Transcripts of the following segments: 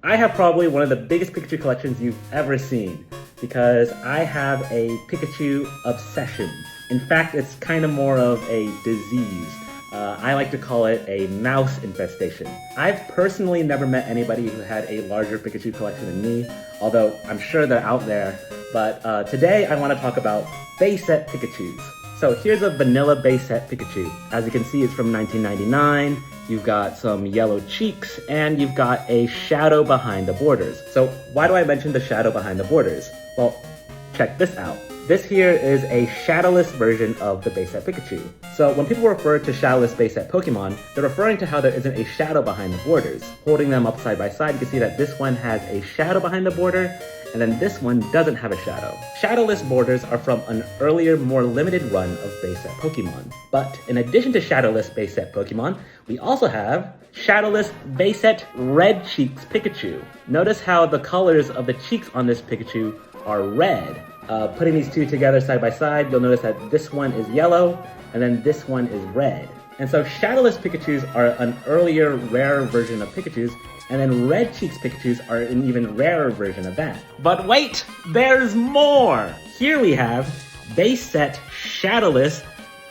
I have probably one of the biggest Pikachu collections you've ever seen because I have a Pikachu obsession. In fact, it's kind of more of a disease. I like to call it a mouse infestation. I've personally never met anybody who had a larger Pikachu collection than me, although I'm sure they're out there. But today I want to talk about base set Pikachus. So here's a vanilla base set Pikachu. As you can see, it's from 1999. You've got some yellow cheeks, and you've got a shadow behind the borders. So why do I mention the shadow behind the borders? Well, check this out. This here is a shadowless version of the base set Pikachu. So when people refer to shadowless base set Pokemon, they're referring to how there isn't a shadow behind the borders. Holding them up side by side, you can see that this one has a shadow behind the border, and then this one doesn't have a shadow. Shadowless borders are from an earlier, more limited run of base set Pokemon. But in addition to shadowless base set Pokemon, we also have shadowless base set Red Cheeks Pikachu. Notice how the colors of the cheeks on this Pikachu are red. Putting these two together side by side, you'll notice that this one is yellow, and then this one is red. And so shadowless Pikachus are an earlier, rarer version of Pikachus, and then Red Cheeks Pikachus are an even rarer version of that. But wait, there's more! Here we have base set shadowless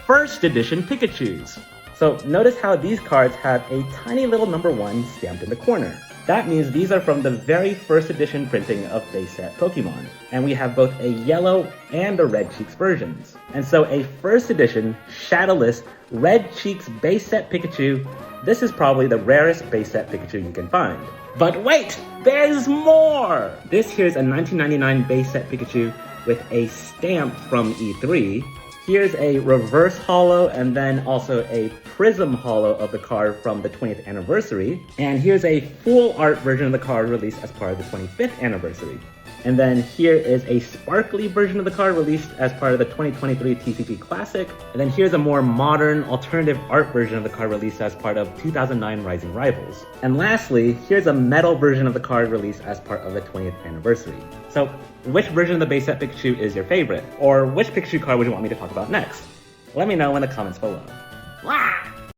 first edition Pikachus. So notice how these cards have a tiny little number 1 stamped in the corner. That means these are from the very first edition printing of base set Pokemon. And we have both a yellow and a Red Cheeks versions. And so a first edition, shadowless, Red Cheeks base set Pikachu, this is probably the rarest base set Pikachu you can find. But wait, there's more! This here's a 1999 base set Pikachu with a stamp from E3. Here's a reverse holo and then also a prism holo of the card from the 20th anniversary. And here's a full art version of the card released as part of the 25th anniversary. And then here is a sparkly version of the card released as part of the 2023 TCG Classic. And then here's a more modern alternative art version of the card released as part of 2009 Rising Rivals. And lastly, here's a metal version of the card released as part of the 20th anniversary. So which version of the base set Pikachu is your favorite? Or which Pikachu card would you want me to talk about next? Let me know in the comments below. Wow!